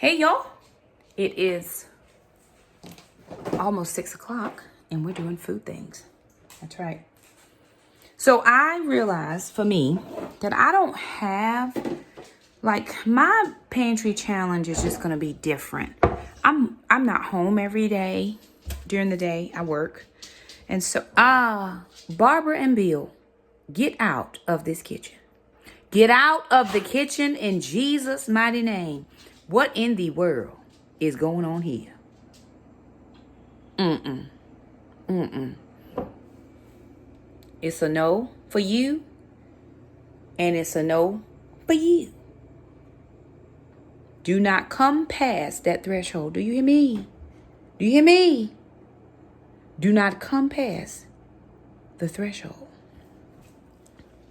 Hey y'all, it is almost 6 o'clock and we're doing food things. That's right. So I realized for me that I don't have, like, my pantry challenge is just gonna be different. I'm not home every day. During the day I work. And so Barbara and Bill, get out of this kitchen. Get out of the kitchen in Jesus' mighty name. What in the world is going on here? It's a no for you, and it's a no for you. Do not come past that threshold. Do you hear me? Do you hear me? Do not come past the threshold.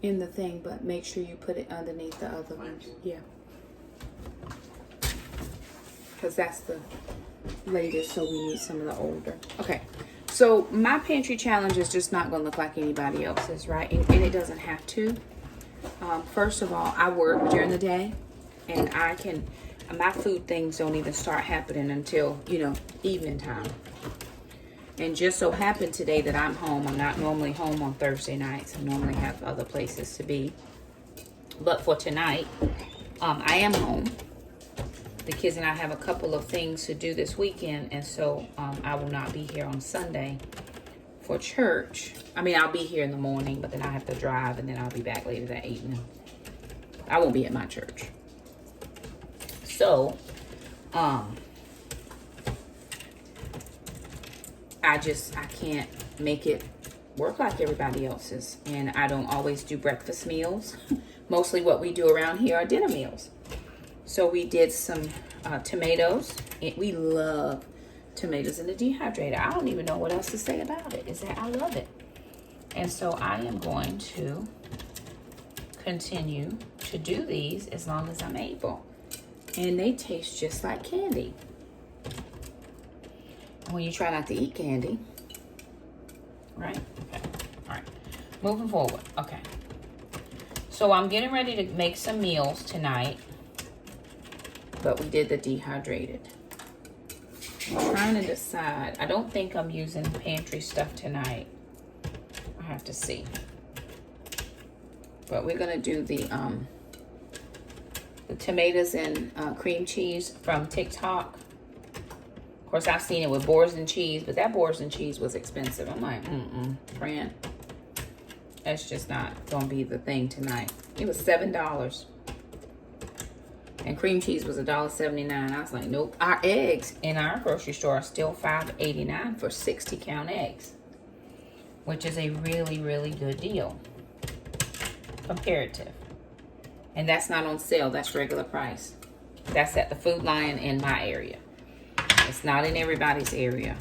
In the thing, but make sure you put it underneath the other one. Yeah. Because that's the latest, so we need some of the older. Okay. So my pantry challenge is just not going to look like anybody else's, right? And it doesn't have to. First of all, I work during the day, and my food things don't even start happening until, evening time. And just so happened today that I'm home. I'm not normally home on Thursday nights. I normally have other places to be. But for tonight, I am home. The kids and I have a couple of things to do this weekend, and so I will not be here on Sunday for church. I mean, I'll be here in the morning, but then I have to drive, and then I'll be back later that evening. I won't be at my church. So, I can't make it work like everybody else's, and I don't always do breakfast meals. Mostly what we do around here are dinner meals. So we did some tomatoes. We love tomatoes in the dehydrator. I don't even know what else to say about it. Is that I love it. And so I am going to continue to do these as long as I'm able. And they taste just like candy. When you try not to eat candy. Right? Okay. All right. Moving forward. Okay. So I'm getting ready to make some meals tonight. But we did the dehydrated. I'm trying to decide. I don't think I'm using pantry stuff tonight. I have to see. But we're going to do the tomatoes and cream cheese from TikTok. Of course, I've seen it with boars and cheese, but that boars and cheese was expensive. I'm like, friend, that's just not going to be the thing tonight. It was $7. And cream cheese was $1.79. I was like, nope. Our eggs in our grocery store are still $5.89 for 60-count eggs, which is a really, really good deal. Comparative. And that's not on sale. That's regular price. That's at the Food Lion in my area. It's not in everybody's area.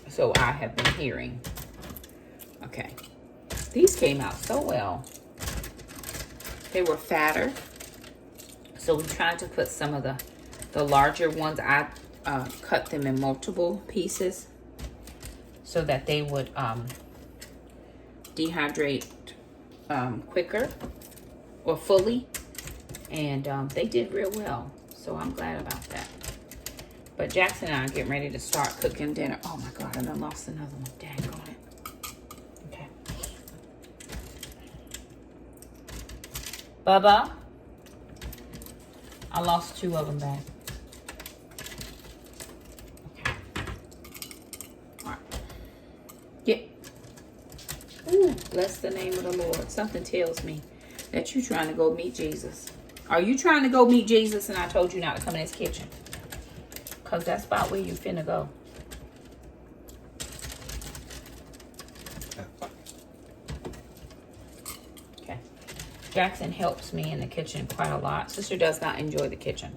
So I have been hearing. Okay. These came out so well. They were fatter. So we tried to put some of the larger ones. I cut them in multiple pieces so that they would dehydrate quicker or fully. And they did real well. So I'm glad about that. But Jackson and I are getting ready to start cooking dinner. Oh my God, I done lost another one. Dang on it. Okay. Bubba. I lost 2 of them back. Okay. All right. Yeah. Ooh, bless the name of the Lord. Something tells me that you're trying to go meet Jesus. Are you trying to go meet Jesus and I told you not to come in his kitchen? Because that's about where you finna go. Okay. Jackson helps me in the kitchen quite a lot. Sister does not enjoy the kitchen.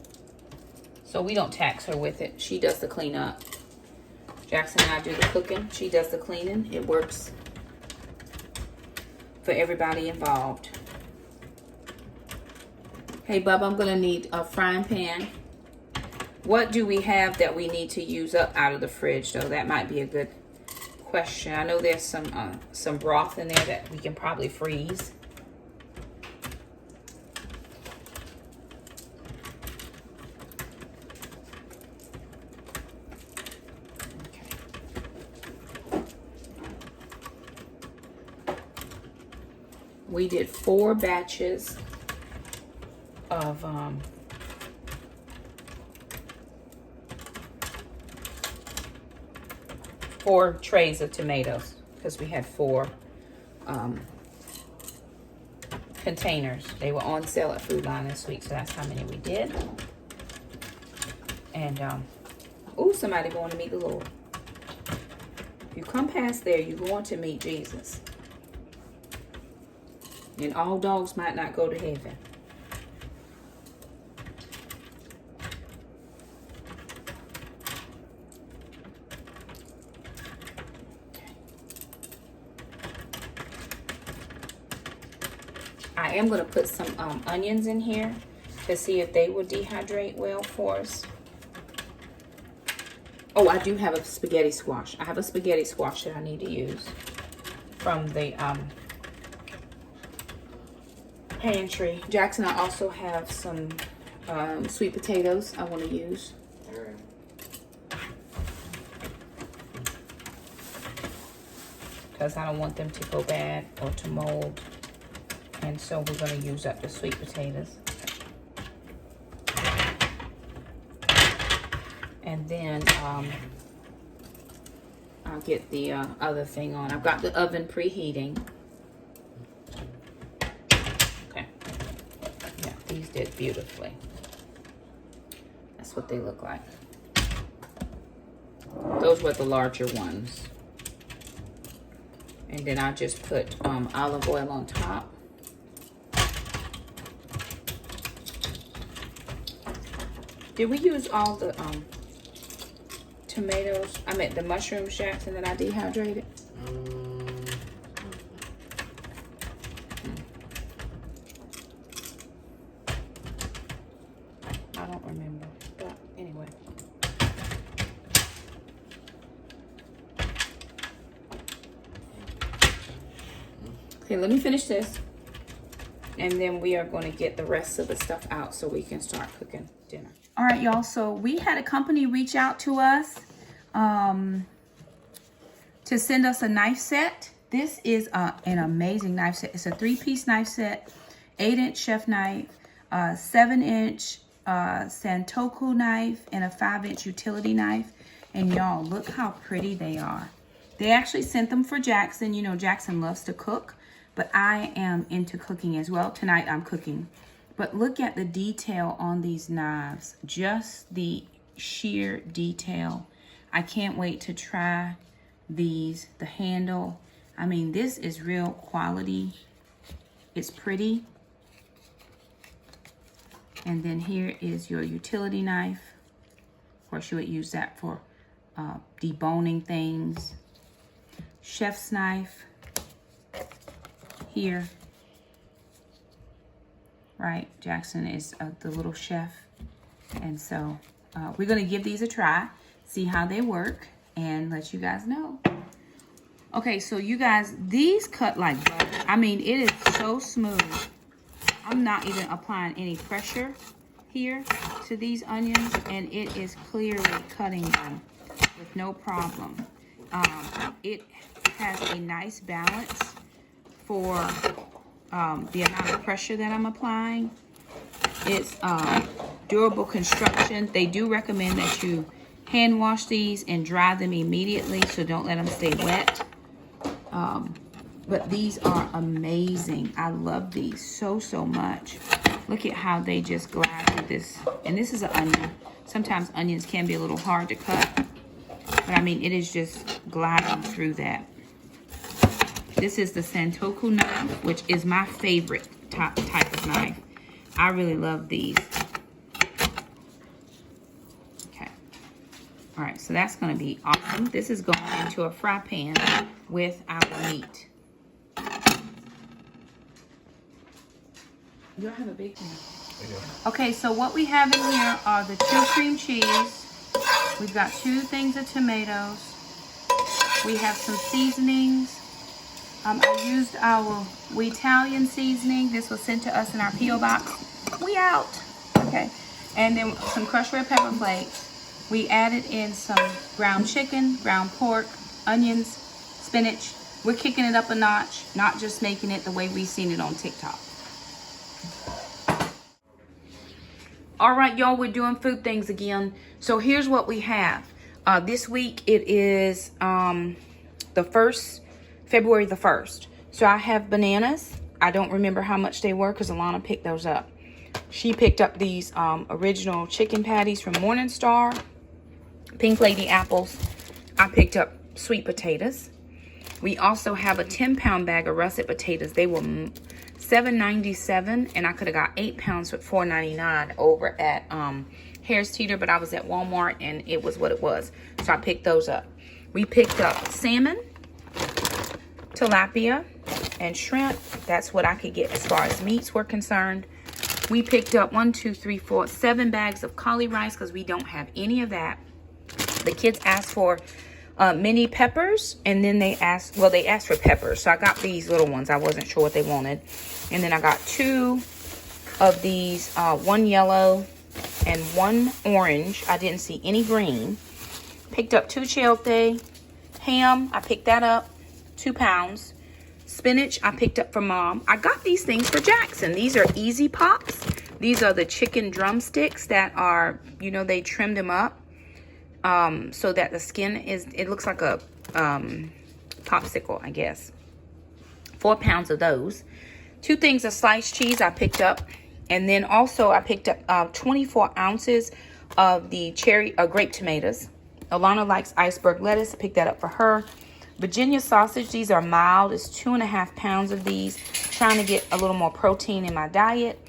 So we don't tax her with it. She does the cleanup. Jackson and I do the cooking. She does the cleaning. It works for everybody involved. Hey, Bub, I'm going to need a frying pan. What do we have that we need to use up out of the fridge, though? That might be a good question. I know there's some broth in there that we can probably freeze. We did 4 batches of 4 trays of tomatoes because we had 4 containers. They were on sale at Food Line this week, so that's how many we did. And ooh, somebody going to meet the Lord. If you come past there, you're going to meet Jesus. And all dogs might not go to heaven. I am going to put some onions in here to see if they will dehydrate well for us. Oh, I do have a spaghetti squash. I have a spaghetti squash that I need to use from the pantry. Jackson, I also have some sweet potatoes I want to use. Because I don't want them to go bad or to mold. And so we're going to use up the sweet potatoes. And then I'll get the other thing on. I've got the oven preheating. Okay. Yeah, these did beautifully. That's what they look like. Those were the larger ones. And then I just put olive oil on top. Did we use all the tomatoes? I meant the mushrooms, Jackson, that I dehydrated? I don't remember, but anyway. Okay, let me finish this. And then we are going to get the rest of the stuff out so we can start cooking dinner. All right, y'all. So we had a company reach out to us to send us a knife set. This is an amazing knife set. It's a 3-piece knife set, 8-inch chef knife, 7-inch Santoku knife, and a 5-inch utility knife. And y'all, look how pretty they are. They actually sent them for Jackson. You know, Jackson loves to cook, but I am into cooking as well. Tonight I'm cooking. But look at the detail on these knives. Just the sheer detail. I can't wait to try these. The handle. I mean, this is real quality. It's pretty. And then here is your utility knife. Of course, you would use that for deboning things. Chef's knife. Here. Right, Jackson is the little chef. And so we're going to give these a try, see how they work, and let you guys know. Okay, so you guys, these cut like butter. I mean, it is so smooth. I'm not even applying any pressure here to these onions, and it is clearly cutting them with no problem. It has a nice balance for the amount of pressure that I'm applying. It's durable construction. They do recommend that you hand wash these and dry them immediately, so don't let them stay wet. But these are amazing. I love these so much. Look at how they just glide through this. And this is an onion. Sometimes onions can be a little hard to cut, but I mean, it is just gliding through that. This is the Santoku knife, which is my favorite type of knife. I really love these. Okay. All right, so that's going to be awesome. This is going into a fry pan with our meat. You don't have a big pan. Okay, so what we have in here are the 2 cream cheese. We've got 2 things of tomatoes. We have some seasonings. I used our Italian seasoning. This was sent to us in our P.O. box. We out. Okay. And then some crushed red pepper flakes. We added in some ground chicken, ground pork, onions, spinach, We're kicking it up a notch, not just making it the way we've seen it on TikTok. All right, y'all, we're doing food things again. So here's what we have. This week it is February the 1st. So I have bananas. I don't remember how much they were because Alana picked those up. She picked up these original chicken patties from Morningstar. Pink Lady apples. I picked up sweet potatoes. We also have a 10-pound bag of russet potatoes. They were $7.97, and I could have got 8 pounds for $4.99 over at Harris Teeter, but I was at Walmart and it was what it was. So I picked those up. We picked up salmon, tilapia, and shrimp. That's what I could get as far as meats were concerned. We picked up 7 bags of Kaale rice because we don't have any of that. The kids asked for mini peppers, and then they asked for peppers. So I got these little ones. I wasn't sure what they wanted. And then I got 2 of these, 1 yellow and 1 orange. I didn't see any green. Picked up 2 chipotle. Ham, I picked that up, 2 pounds. Spinach, I picked up for Mom. I got these things for Jackson. These are Easy Pops. These are the chicken drumsticks that are, they trimmed them up. So that the skin it looks like a popsicle, I guess. 4 pounds of those. 2 things of sliced cheese I picked up. And then also I picked up 24 ounces of the grape tomatoes. Alana likes iceberg lettuce. I picked that up for her. Virginia sausage, these are mild. It's 2.5 pounds of these. Trying to get a little more protein in my diet.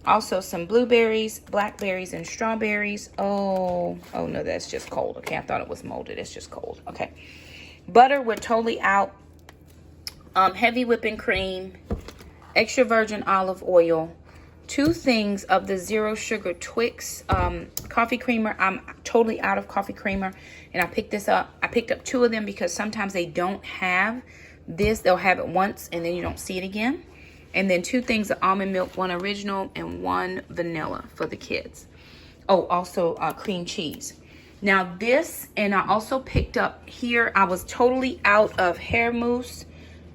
Also some blueberries, blackberries, and strawberries. Oh no, that's just cold. Okay, I thought it was molded. It's just cold. Okay. Butter, we're totally out. Heavy whipping cream, extra virgin olive oil, 2 things of the zero sugar Twix coffee creamer. I'm totally out of coffee creamer, and I picked this up. I picked up 2 of them because sometimes they don't have this. They'll have it once, and then you don't see it again. And then 2 things of almond milk, 1 original and 1 vanilla for the kids. Oh, also cream cheese. Now this, and I also picked up here, I was totally out of hair mousse.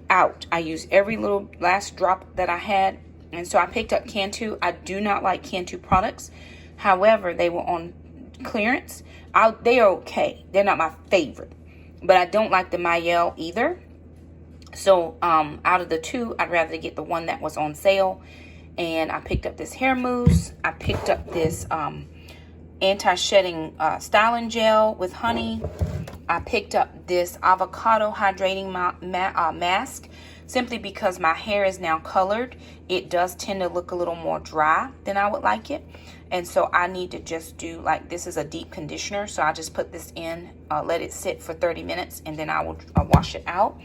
I used every little last drop that I had. And so I picked up Cantu. I do not like Cantu products. However, they were on clearance. They are okay. They're not my favorite. But I don't like the yall either. So out of the 2, I'd rather get the one that was on sale. And I picked up this hair mousse. I picked up this anti-shedding styling gel with honey. I picked up this avocado hydrating mask simply because my hair is now colored. It does tend to look a little more dry than I would like it. And so I need to just do, this is a deep conditioner. So I just put this in, let it sit for 30 minutes, and then I will wash it out.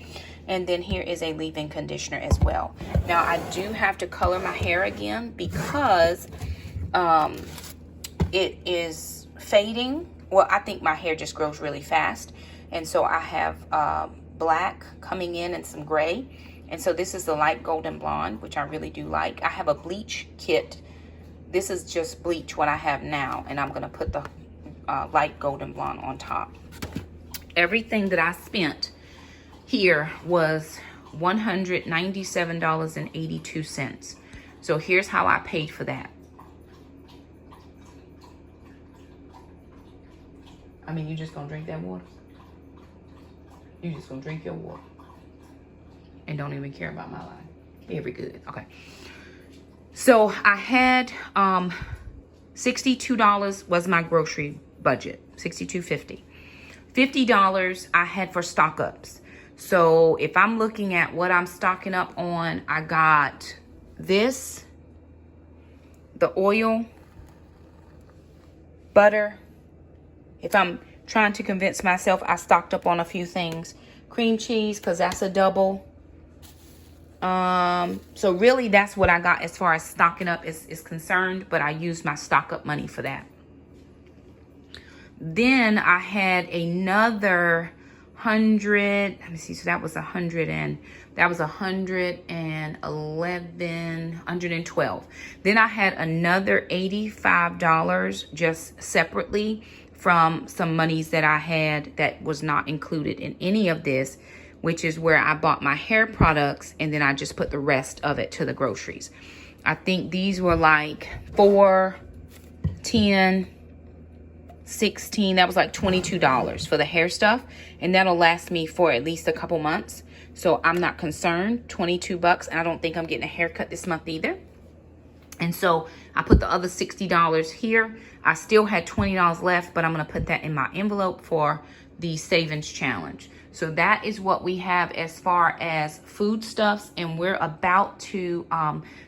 And then here is a leave-in conditioner as well. Now, I do have to color my hair again because it is fading. Well, I think my hair just grows really fast. And so I have black coming in and some gray. And so this is the light golden blonde, which I really do like. I have a bleach kit. This is just bleach, what I have now. And I'm going to put the light golden blonde on top. Everything that I spent here was $197.82. So here's how I paid for that. I mean, you just gonna drink that water? You just gonna drink your water and don't even care about my life. Very good. Okay. So I had $62 was my grocery budget. $62.50. $50 I had for stock ups. So if I'm looking at what I'm stocking up on, I got this, the oil, butter. If I'm trying to convince myself, I stocked up on a few things. Cream cheese, because that's a double. So really that's what I got as far as stocking up is concerned, but I used my stock up money for that. Then I had another 100, let me see, so that was 112. Then I had another $85 just separately from some monies that I had that was not included in any of this, which is where I bought my hair products, and then I just put the rest of it to the groceries. I think these were like 4, 10, 16, that was like $22 for the hair stuff, and that'll last me for at least a couple months. So I'm not concerned. 22 bucks, and I don't think I'm getting a haircut this month either. And so I put the other $60 here. I still had $20 left, but I'm going to put that in my envelope for the savings challenge. So that is what we have as far as foodstuffs, and we're about to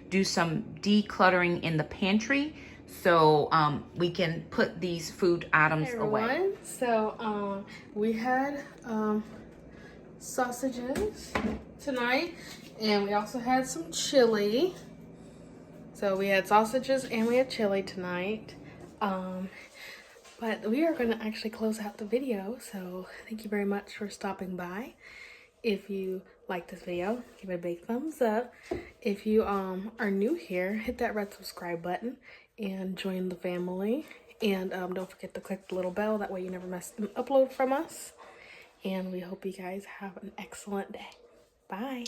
do some decluttering in the pantry, so we can put these food items away. So we had sausages tonight, and we also had some chili. So we had sausages and we had chili tonight. But we are going to actually close out the video. So thank you very much for stopping by. If you like this video, give it a big thumbs up. If you are new here, hit that red subscribe button and join the family. And don't forget to click the little bell. That way you never miss an upload from us. And we hope you guys have an excellent day. Bye.